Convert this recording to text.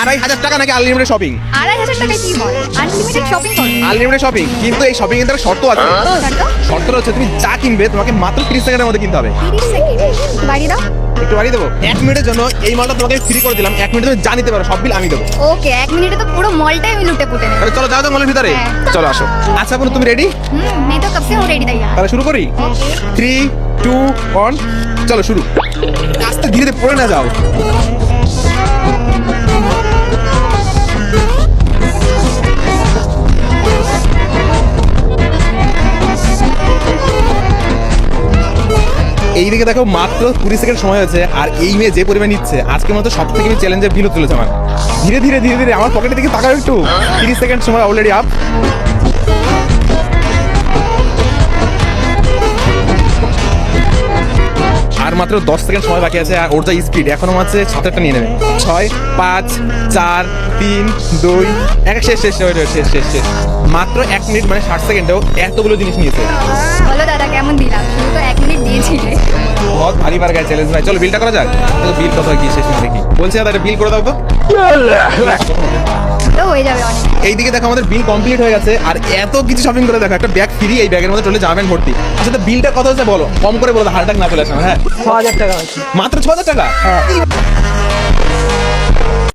2,500 টাকা নাকি unlimited shopping? 2,500 টাকায় কি হয়? আনলিমিটেড শপিং করো। আনলিমিটেড শপিং, কিন্তু এই শপিং এর একটা শর্ত আছে। শর্তটা হচ্ছে তুমি যা কিনবে তোমাকে মাত্র 30 সেকেন্ডের মধ্যে কিনতে হবে। 30 সেকেন্ড বাড়ি দাও। একটু বাড়িয়ে দেবো? 1 মিনিটের জন্য এই মালটা তোমাকে ফ্রি করে দিলাম। 1 মিনিটে তুমি যা নিতে পারো সব বিল আমি দেবো। ওকে 1 মিনিটে তো পুরো মলটাই আমি লুটে পুটে নেব। তাহলে চলো যাও তো মলের ভিতরে। হ্যাঁ। চলো আসো। আচ্ছা বোন তুমি রেডি? मैं तो कब से हूँ रेडी तैयार। তাহলে শুরু করি। ओके 3 2 1 চলো শুরু। আস্তে ধীরে ধীরে পড়ে না যাও। এইদিকে দেখো মাত্র 20 সেকেন্ড সময় হয়েছে, আর এই মেয়ে যে পরিমাণ নিচ্ছে আজকের মতো সব থেকে চ্যালেঞ্জের ভিল তুলেছে আমার। ধীরে ধীরে ধীরে ধীরে আমার পকেটের দিকে তাকাও একটু। 30 সেকেন্ড সময় অলরেডি আপ। আর মাত্র 10 সেকেন্ড সময় বাকি আছে, আর ওর যা স্পিড এখনো আছে 7টা নিয়ে নেবে। 6 5 4 3 2 1 শেষ শেষ শেষ শেষ শেষ শেষ। মাত্র 1 মিনিট মানে 60 সেকেন্ডেও এতগুলো জিনিস নিয়েছে। বলো দাদা কেমন দিলাম? শুধু তো 1 মিনিট দিয়েছিলে। বহুত ভারী বার গায়ে চ্যালেঞ্জ ভাই। চলো বিলটা করা যাক। তো বিল কত কি শেষ দেখি। বলছি দাদা এটা বিল করে দাও তো। তো হয়ে যাবে অনেক। এইদিকে দেখো আমাদের বিল কমপ্লিট হয়ে গেছে, আর এত কিছু শপিং করে দেখো একটা ব্যাগ ফ্রি, এই ব্যাগের মধ্যে চলে যাবেন ভর্তি। আচ্ছা তো বিলটা কত হচ্ছে বলো, কম করে বলো, হার্ট অ্যাটাক না চলে আসে। হ্যাঁ 6,000 টাকা আছে। মাত্র 6,000 টাকা।